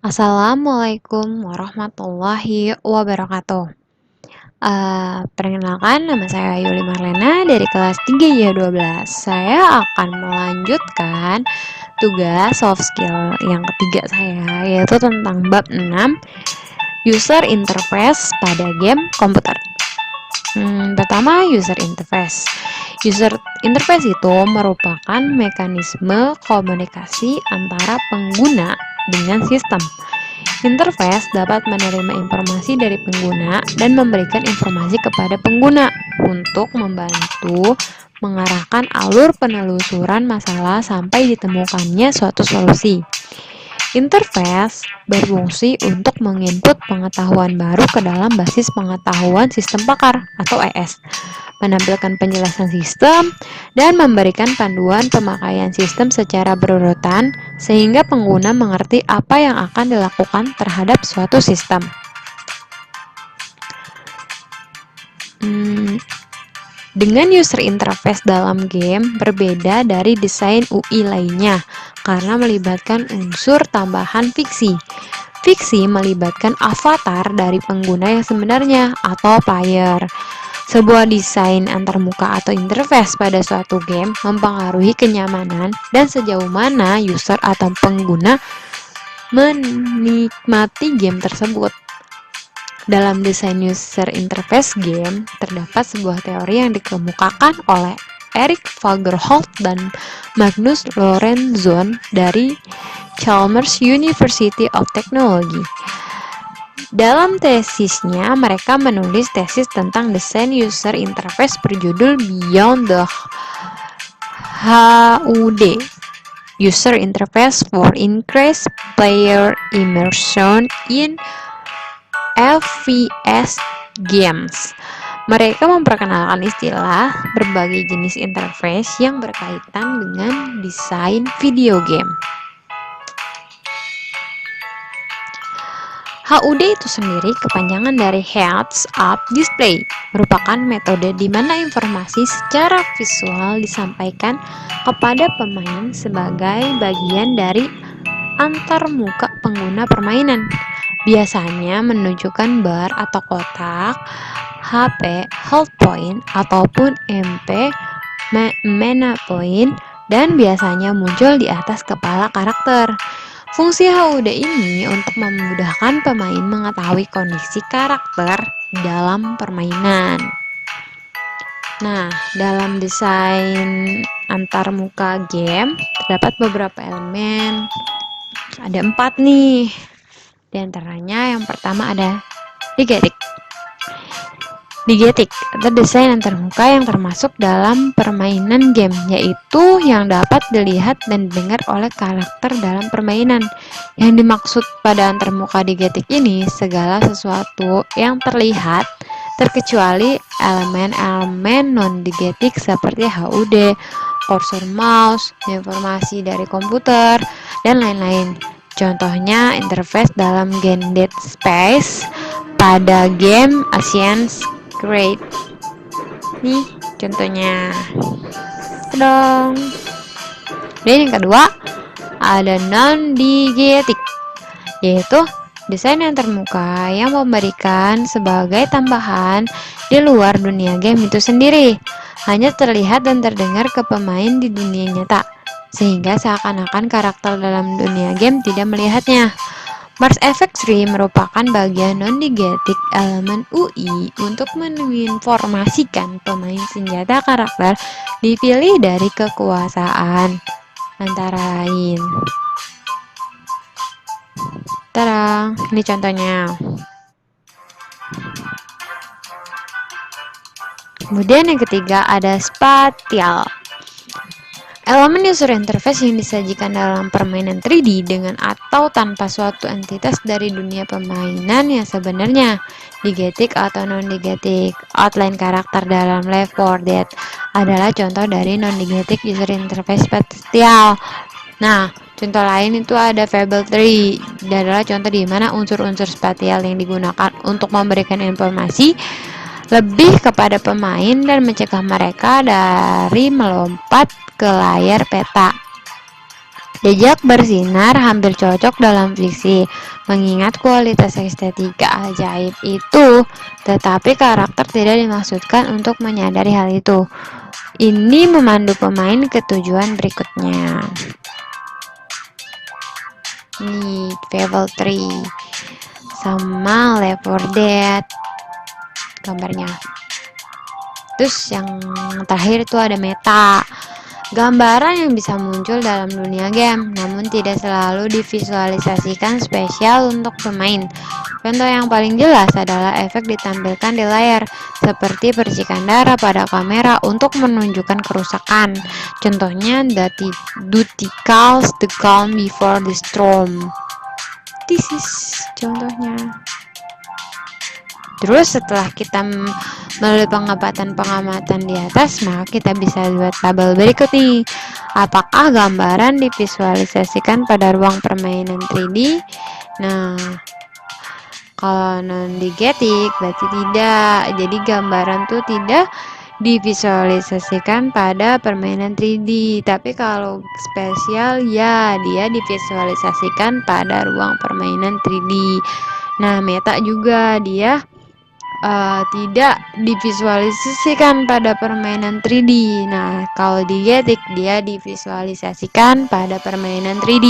Assalamualaikum warahmatullahi wabarakatuh. Perkenalkan, nama saya Yuli Marlena dari kelas 3Y12. Saya akan melanjutkan tugas soft skill yang ketiga saya, yaitu tentang bab 6, user interface pada game komputer. Pertama, user interface. User interface itu merupakan mekanisme komunikasi antara pengguna dengan sistem. Interface dapat menerima informasi dari pengguna dan memberikan informasi kepada pengguna untuk membantu mengarahkan alur penelusuran masalah sampai ditemukannya suatu solusi. Interface berfungsi untuk menginput pengetahuan baru ke dalam basis pengetahuan sistem pakar atau ES, menampilkan penjelasan sistem, dan memberikan panduan pemakaian sistem secara berurutan sehingga pengguna mengerti apa yang akan dilakukan terhadap suatu sistem. Dengan user interface dalam game berbeda dari desain UI lainnya karena melibatkan unsur tambahan fiksi. Fiksi melibatkan avatar dari pengguna yang sebenarnya atau player. Sebuah desain antarmuka atau interface pada suatu game mempengaruhi kenyamanan dan sejauh mana user atau pengguna menikmati game tersebut. Dalam desain user interface game, terdapat sebuah teori yang dikemukakan oleh Erik Fagerholt dan Magnus Lorentzon dari Chalmers University of Technology. Dalam tesisnya, mereka menulis tesis tentang desain user interface berjudul Beyond the HUD, User Interface for Increased Player Immersion in FPS Games. Mereka memperkenalkan istilah berbagai jenis interface yang berkaitan dengan desain video game. HUD itu sendiri kepanjangan dari Heads Up Display, merupakan metode di mana informasi secara visual disampaikan kepada pemain sebagai bagian dari antarmuka pengguna permainan. Biasanya menunjukkan bar atau kotak, HP, hold point, ataupun MP, mana point, dan biasanya muncul di atas kepala karakter. Fungsi HUD ini untuk memudahkan pemain mengetahui kondisi karakter dalam permainan. Nah, dalam desain antarmuka game terdapat beberapa elemen. Ada 4 nih. Di antaranya yang pertama ada digetik. Digetik atau desain antarmuka yang termasuk dalam permainan game, yaitu yang dapat dilihat dan didengar oleh karakter dalam permainan. Yang dimaksud pada antarmuka digetik ini segala sesuatu yang terlihat terkecuali elemen-elemen non-digetik seperti HUD, kursor mouse, informasi dari komputer, dan lain-lain. Contohnya interface dalam game Dead Space pada game Assassin's Creed. Nih contohnya. Dong. Dan yang kedua ada non-digetic, yaitu desain yang termuka yang memberikan sebagai tambahan di luar dunia game itu sendiri, hanya terlihat dan terdengar ke pemain di dunia nyata, sehingga seakan-akan karakter dalam dunia game tidak melihatnya. Mars Effect 3 merupakan bagian non-digetic elemen UI untuk menginformasikan pemain senjata karakter dipilih dari kekuasaan, antara lain. Tada, ini contohnya. Kemudian yang ketiga ada spatial. Elemen user interface yang disajikan dalam permainan 3D dengan atau tanpa suatu entitas dari dunia permainan yang sebenarnya. Digetic atau non-digetic. Outline karakter dalam Left 4 Dead adalah contoh dari non-digetic user interface spatial. Nah, contoh lain itu ada Fable 3. Dia adalah contoh di mana unsur-unsur spatial yang digunakan untuk memberikan informasi lebih kepada pemain dan mencegah mereka dari melompat ke layar peta. Jejak bersinar hampir cocok dalam fiksi, mengingat kualitas estetika ajaib itu, tetapi karakter tidak dimaksudkan untuk menyadari hal itu. Ini memandu pemain ke tujuan berikutnya. Nih, Fable 3 sama Left 4 Dead gambarnya. Terus yang terakhir itu ada meta. Gambaran yang bisa muncul dalam dunia game, namun tidak selalu divisualisasikan spesial untuk pemain. Contoh yang paling jelas adalah efek ditampilkan di layar, seperti percikan darah pada kamera untuk menunjukkan kerusakan. Contohnya, Duty calls the calm before the storm. This is contohnya. Terus setelah kita melalui pengamatan di atas, maka kita bisa buat tabel berikut nih. Apakah gambaran divisualisasikan pada ruang permainan 3D? Nah, kalau non-digetic berarti tidak. Jadi gambaran tuh tidak divisualisasikan pada permainan 3D. Tapi kalau spesial ya dia divisualisasikan pada ruang permainan 3D. Nah, meta juga dia tidak divisualisasikan pada permainan 3D. Nah, kalau di Getik dia divisualisasikan pada permainan 3D,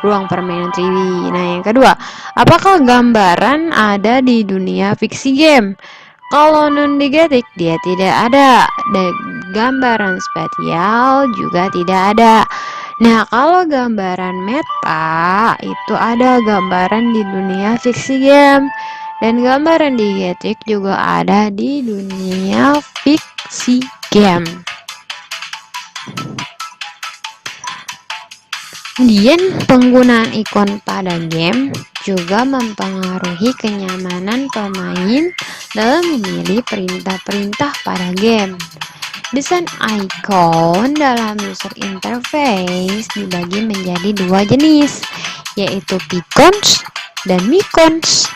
ruang permainan 3D. Nah, yang kedua, apakah gambaran ada di dunia fiksi game? Kalau non di Getik dia tidak ada, dan gambaran spatial juga tidak ada. Nah, kalau gambaran meta itu ada gambaran di dunia fiksi game. Dan gambaran di Getik juga ada di dunia fiksi game. Kemudian penggunaan ikon pada game juga mempengaruhi kenyamanan pemain dalam memilih perintah-perintah pada game. Desain icon dalam user interface dibagi menjadi dua jenis, yaitu Picons dan Micons.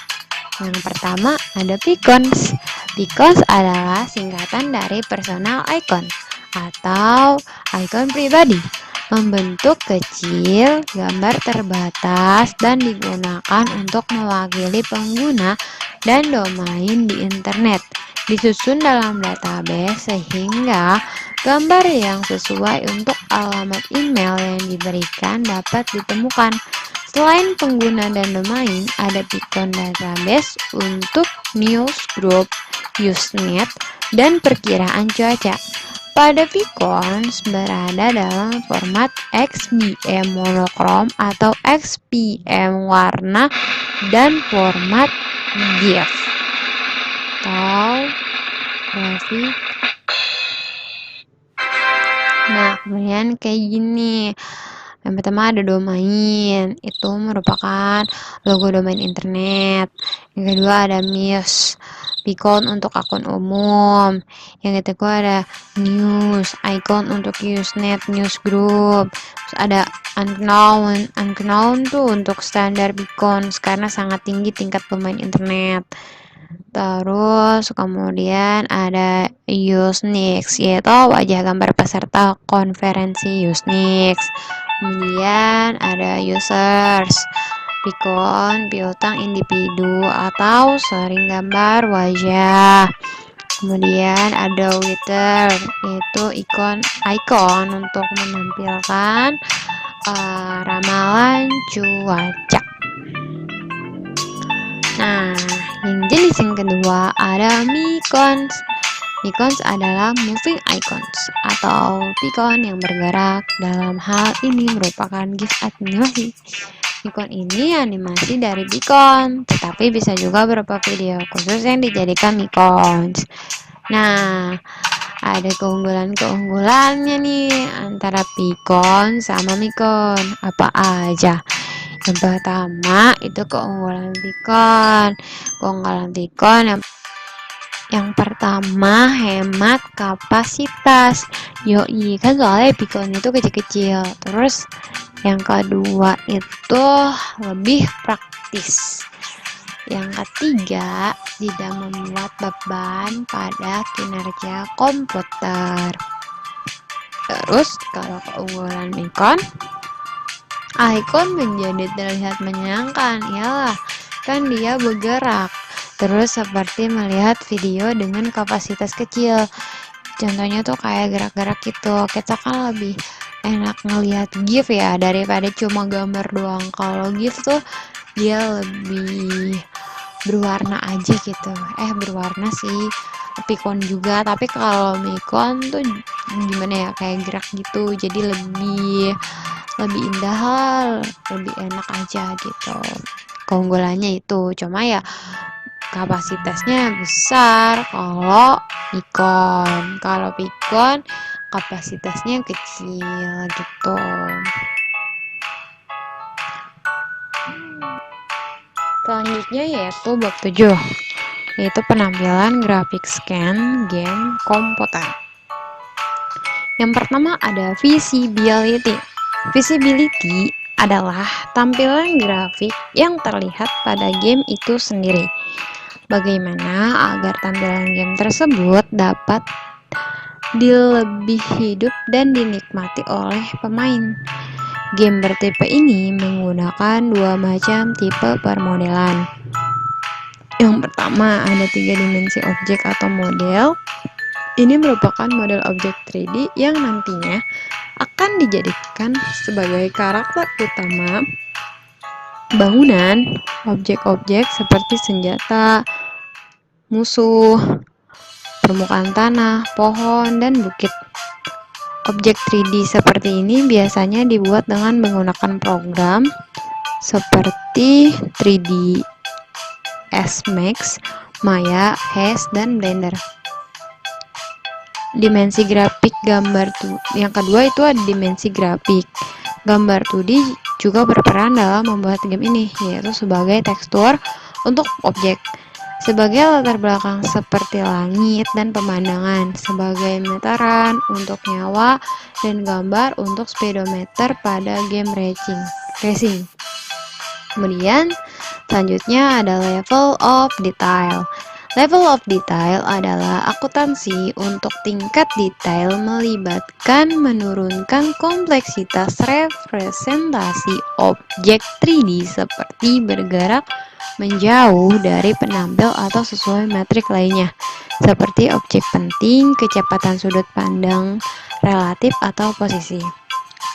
Yang pertama ada Picons. Picons adalah singkatan dari personal icon atau icon pribadi. Membentuk kecil, gambar terbatas, dan digunakan untuk mewakili pengguna dan domain di internet. Disusun dalam database sehingga gambar yang sesuai untuk alamat email yang diberikan dapat ditemukan. Selain pengguna dan domain, ada Picon database untuk newsgroup, Usenet, dan perkiraan cuaca. Pada Picons berada dalam format XBM monokrom atau XBM warna dan format GIF atau grafik. Nah, kemudian kayak gini. Yang pertama ada domain, itu merupakan logo domain internet. Yang kedua ada Muse, Picon untuk akun umum. Yang ketiga ada news, icon untuk Usenet, newsgroup. Terus ada unknown tuh untuk standar Picon karena sangat tinggi tingkat pemain internet. Terus kemudian ada Usenix, yaitu wajah gambar peserta konferensi Usenix. Kemudian ada users, Picon piutang individu atau sering gambar wajah. Kemudian ada Wither, itu icon untuk menampilkan ramalan cuaca. Nah, yang jenis yang kedua ada Micons. Micons adalah moving icons atau Picon yang bergerak. Dalam hal ini merupakan GIF animasi. Picon ini animasi dari Picon, tetapi bisa juga berupa video khusus yang dijadikan Micons. Nah, ada keunggulan-keunggulannya nih antara Picon sama Micon. Apa aja? Yang pertama itu keunggulan Picon. Keunggulan Picon yang pertama, hemat kapasitas. Yoi, kan soalnya Picon itu kecil-kecil. Terus yang kedua itu lebih praktis. Yang ketiga, tidak membuat beban pada kinerja komputer. Terus kalau keunggulan Picon, Icon menjadi terlihat menyenangkan, iyalah, kan dia bergerak. Terus seperti melihat video dengan kapasitas kecil. Contohnya tuh kayak gerak-gerak gitu. Kita kan lebih enak ngelihat GIF ya daripada cuma gambar doang. Kalau GIF tuh dia lebih berwarna aja gitu. Berwarna sih. Picon juga, tapi kalau Micon tuh gimana ya, kayak gerak gitu. Jadi lebih indah, lebih enak aja gitu. Keunggulannya itu, cuma ya kapasitasnya besar kalau Nikon. Kalau Picon kapasitasnya kecil gitu. Selanjutnya yaitu bab 7, yaitu penampilan grafik scan game komputer. Yang pertama ada visibility. Visibility adalah tampilan grafik yang terlihat pada game itu sendiri. Bagaimana agar tampilan game tersebut dapat lebih hidup dan dinikmati oleh pemain. Game bertipe ini menggunakan dua macam tipe permodelan. Yang pertama ada 3 dimensi objek atau model. Ini merupakan model objek 3D yang nantinya akan dijadikan sebagai karakter utama bangunan, objek-objek seperti senjata, musuh, permukaan tanah, pohon, dan bukit. Objek 3D seperti ini biasanya dibuat dengan menggunakan program seperti 3D S-Max, Maya, Haze, dan Blender. Dimensi grafik gambar yang kedua itu ada dimensi grafik. Gambar 2D juga berperan dalam membuat game ini, yaitu sebagai tekstur untuk objek, sebagai latar belakang seperti langit dan pemandangan, sebagai meteran untuk nyawa, dan gambar untuk speedometer pada game racing. Kemudian selanjutnya ada level of detail. Level of detail adalah akuntansi untuk tingkat detail melibatkan menurunkan kompleksitas representasi objek 3D seperti bergerak menjauh dari penampil atau sesuai metrik lainnya, seperti objek penting, kecepatan sudut pandang relatif, atau posisi.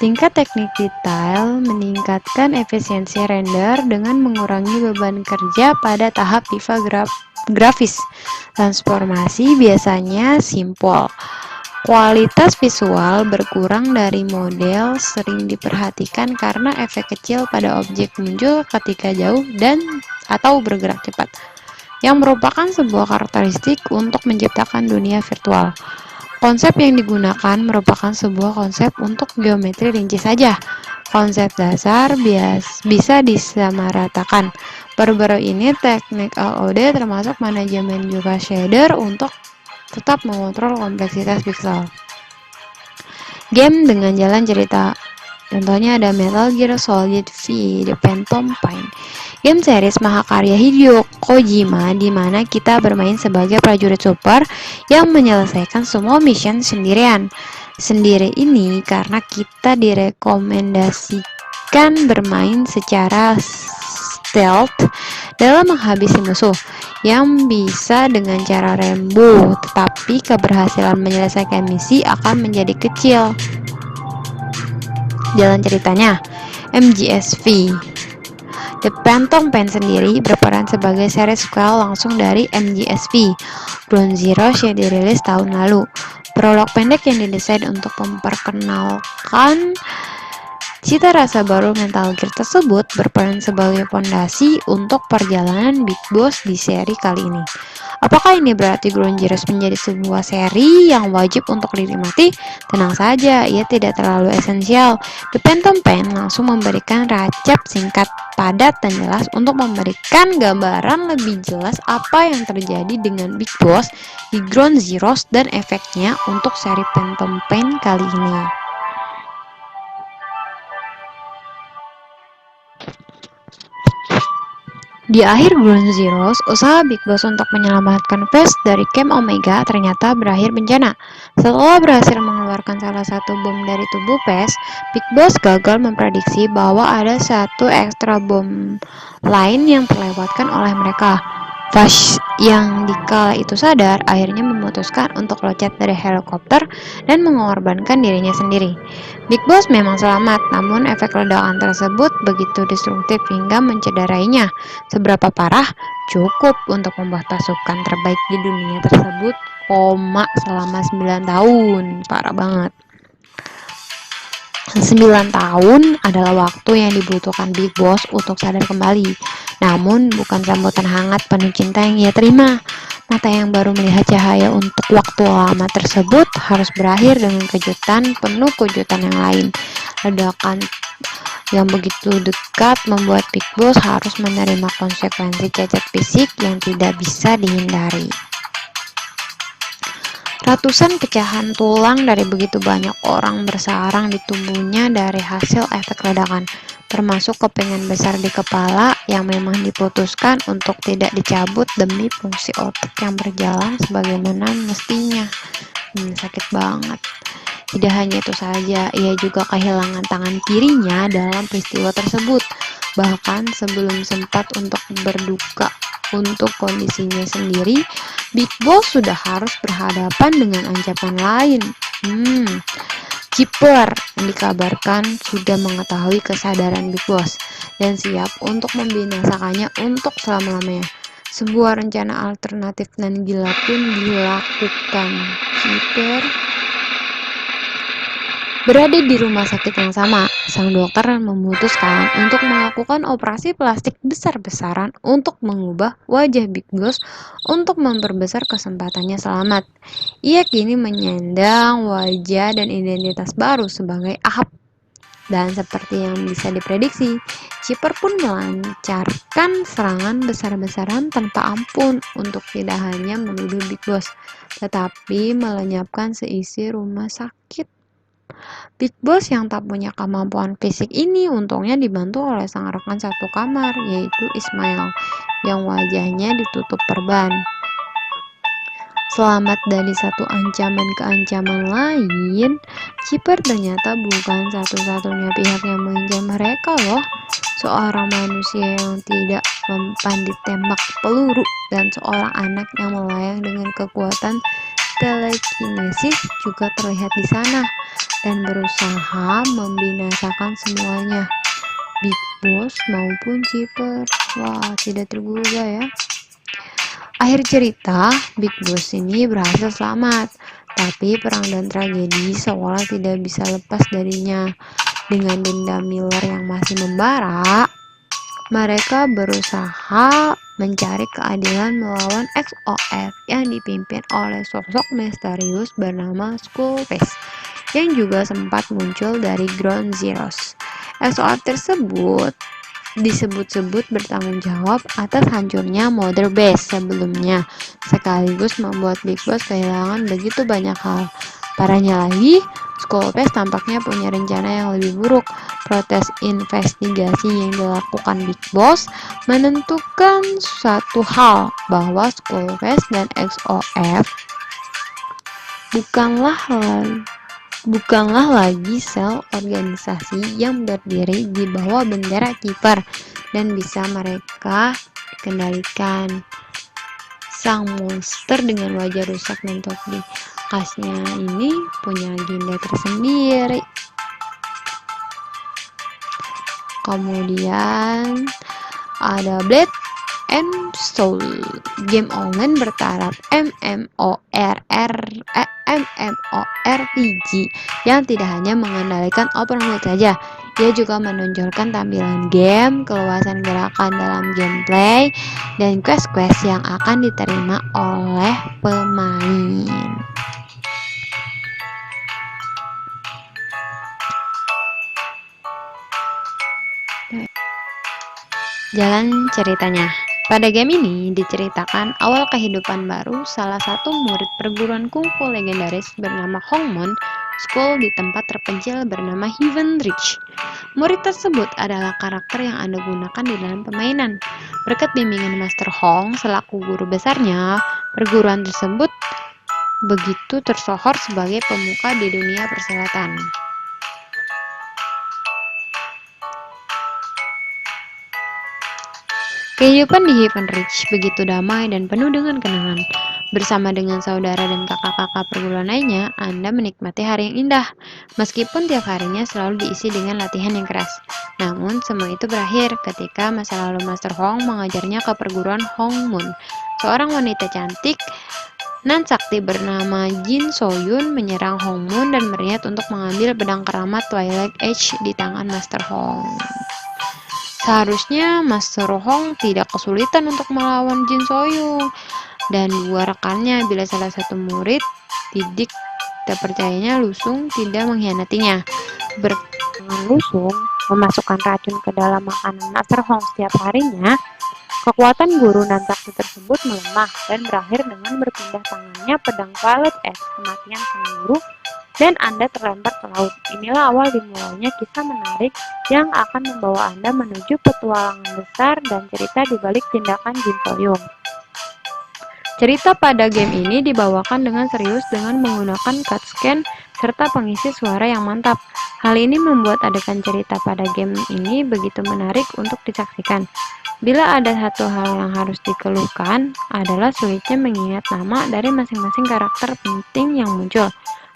Tingkat teknik detail meningkatkan efisiensi render dengan mengurangi beban kerja pada tahap grafis. Transformasi biasanya simpel. Kualitas visual berkurang dari model sering diperhatikan karena efek kecil pada objek muncul ketika jauh dan atau bergerak cepat, yang merupakan sebuah karakteristik untuk menciptakan dunia virtual. Konsep yang digunakan merupakan sebuah konsep untuk geometri rinci saja. Konsep dasar bisa disamaratakan. Baru-baru ini teknik LOD termasuk manajemen juga shader untuk tetap mengontrol kompleksitas pixel. Game dengan jalan cerita. Contohnya ada Metal Gear Solid V, The Phantom Pain. Game series mahakarya Hideo Kojima di mana kita bermain sebagai prajurit super yang menyelesaikan semua mission sendirian. Sendiri ini karena kita direkomendasikan bermain secara stealth dalam menghabisi musuh yang bisa dengan cara rembuh, tetapi keberhasilan menyelesaikan misi akan menjadi kecil. Jalan ceritanya, MGS-V. The Phantom Pain sendiri berperan sebagai series sequel langsung dari MGS-V. Ground Zeroes yang dirilis tahun lalu. Prolog pendek yang didesain untuk memperkenalkan cita rasa baru Metal Gear tersebut berperan sebagai fondasi untuk perjalanan Big Boss di seri kali ini. Apakah ini berarti Ground Zeroes menjadi sebuah seri yang wajib untuk dinikmati? Tenang saja, ia tidak terlalu esensial. The Phantom Pain langsung memberikan recap singkat, padat, dan jelas untuk memberikan gambaran lebih jelas apa yang terjadi dengan Big Boss di Ground Zeroes dan efeknya untuk seri Phantom Pain kali ini. Di akhir Ground Zeroes, usaha Big Boss untuk menyelamatkan Quest dari Camp Omega ternyata berakhir bencana. Setelah berhasil mengeluarkan salah satu bom dari tubuh Quest, Big Boss gagal memprediksi bahwa ada satu ekstra bom lain yang terlewatkan oleh mereka. Vash yang dikala itu sadar, akhirnya memutuskan untuk loncat dari helikopter dan mengorbankan dirinya sendiri. Big Boss memang selamat, namun efek ledakan tersebut begitu destruktif hingga mencederainya. Seberapa parah? Cukup untuk membuat pasukan terbaik di dunia tersebut koma selama 9 tahun. Parah banget. 9 tahun adalah waktu yang dibutuhkan Big Boss untuk sadar kembali. Namun bukan sambutan hangat penuh cinta yang ia terima. Mata yang baru melihat cahaya untuk waktu lama tersebut harus berakhir dengan penuh kejutan yang lain. Ledakan yang begitu dekat membuat Big Boss harus menerima konsekuensi cacat fisik yang tidak bisa dihindari. Ratusan pecahan tulang dari begitu banyak orang bersarang di tubuhnya dari hasil efek ledakan, termasuk kepingan besar di kepala yang memang diputuskan untuk tidak dicabut demi fungsi otak yang berjalan sebagaimana mestinya. Sakit banget. Tidak hanya itu saja, ia juga kehilangan tangan kirinya dalam peristiwa tersebut. Bahkan sebelum sempat untuk berduka untuk kondisinya sendiri, Big Boss sudah harus berhadapan dengan ancaman lain. Chipper yang dikabarkan sudah mengetahui kesadaran Big Boss dan siap untuk membinasakannya untuk selama-lamanya. Sebuah rencana alternatif dan gila pun dilakukan. Chipper berada di rumah sakit yang sama, sang dokter memutuskan untuk melakukan operasi plastik besar-besaran untuk mengubah wajah Big Boss untuk memperbesar kesempatannya selamat. Ia kini menyandang wajah dan identitas baru sebagai Ahab. Dan seperti yang bisa diprediksi, Chipper pun melancarkan serangan besar-besaran tanpa ampun untuk tidak hanya menuduh Big Boss, tetapi melenyapkan seisi rumah sakit. Big Boss yang tak punya kemampuan fisik ini untungnya dibantu oleh sang rekan satu kamar, yaitu Ismail, yang wajahnya ditutup perban. Selamat dari satu ancaman ke ancaman lain, Chipper ternyata bukan satu-satunya pihak yang mengincar mereka loh. Seorang manusia yang tidak mempan ditembak peluru dan seorang anak yang melayang dengan kekuatan telekinesis juga terlihat di sana dan berusaha membinasakan semuanya, Big Boss maupun Chipper. Wah, tidak terduga ya. Akhir cerita, Big Boss ini berhasil selamat, tapi perang dan tragedi seolah tidak bisa lepas darinya. Dengan dendam Miller yang masih membara, mereka berusaha mencari keadilan melawan XOF yang dipimpin oleh sosok misterius bernama Skullface yang juga sempat muncul dari Ground Zeroes. XOF tersebut disebut-sebut bertanggung jawab atas hancurnya Mother Base sebelumnya, sekaligus membuat Big Boss kehilangan begitu banyak hal. Parahnya lagi, Skullface tampaknya punya rencana yang lebih buruk. Proses investigasi yang dilakukan Big Boss menentukan satu hal, bahwa Skullface dan XOF bukanlah lagi sel organisasi yang berdiri di bawah bendera Chipper dan bisa mereka kendalikan. Sang monster dengan wajah rusak dan topi khasnya ini punya agenda tersendiri. Kemudian ada Blade and Soul, game online bertaraf MMORPG yang tidak hanya mengendalikan open world saja. Ia juga menonjolkan tampilan game, keluasan gerakan dalam gameplay, dan quest-quest yang akan diterima oleh pemain. Jalan ceritanya. Pada game ini diceritakan awal kehidupan baru salah satu murid perguruan kungfu legendaris bernama Hongmon School di tempat terpencil bernama Heaven Ridge. Murid tersebut adalah karakter yang Anda gunakan di dalam permainan. Berkat bimbingan Master Hong selaku guru besarnya, perguruan tersebut begitu tersohor sebagai pemuka di dunia persilatan. Kehidupan di Heaven Ridge begitu damai dan penuh dengan kenangan. Bersama dengan saudara dan kakak-kakak perguruan lainnya, Anda menikmati hari yang indah. Meskipun tiap harinya selalu diisi dengan latihan yang keras. Namun, semua itu berakhir ketika masa lalu Master Hong mengajarnya ke perguruan Hong Moon. Seorang wanita cantik nan sakti bernama Jin Soyun menyerang Hong Moon dan berniat untuk mengambil pedang keramat Twilight Edge di tangan Master Hong. Seharusnya Master Hong tidak kesulitan untuk melawan Jin Soyun dan dua rekannya bila salah satu murid didik terpercayanya Lusung tidak mengkhianatinya. Bertangan Lusung memasukkan racun ke dalam makanan Master Hong setiap harinya, kekuatan guru nan sakti tersebut melemah dan berakhir dengan berpindah tangannya pedang Twilight Edge kematian sang guru dan Anda terlempar ke laut. Inilah awal dimulainya kisah menarik yang akan membawa Anda menuju petualangan besar dan cerita di balik tindakan Jin Soyun. Cerita pada game ini dibawakan dengan serius dengan menggunakan cutscene serta pengisi suara yang mantap. Hal ini membuat adegan cerita pada game ini begitu menarik untuk disaksikan. Bila ada satu hal yang harus dikeluhkan adalah sulitnya mengingat nama dari masing-masing karakter penting yang muncul.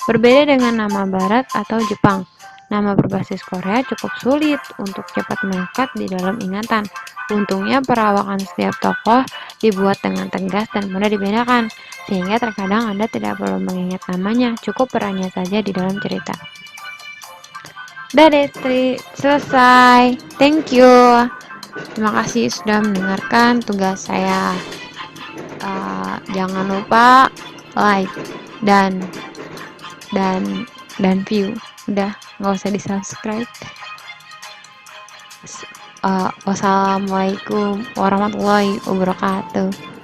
Berbeda dengan nama barat atau Jepang, nama berbasis Korea cukup sulit untuk cepat melekat di dalam ingatan. Untungnya perawakan setiap tokoh dibuat dengan tegas dan mudah dibedakan, sehingga terkadang Anda tidak perlu mengingat namanya, cukup perannya saja di dalam cerita. Dadah, selesai. Thank you. Terima kasih sudah mendengarkan tugas saya. Jangan lupa like dan view. Udah, nggak usah di subscribe. Wassalamualaikum warahmatullahi wabarakatuh.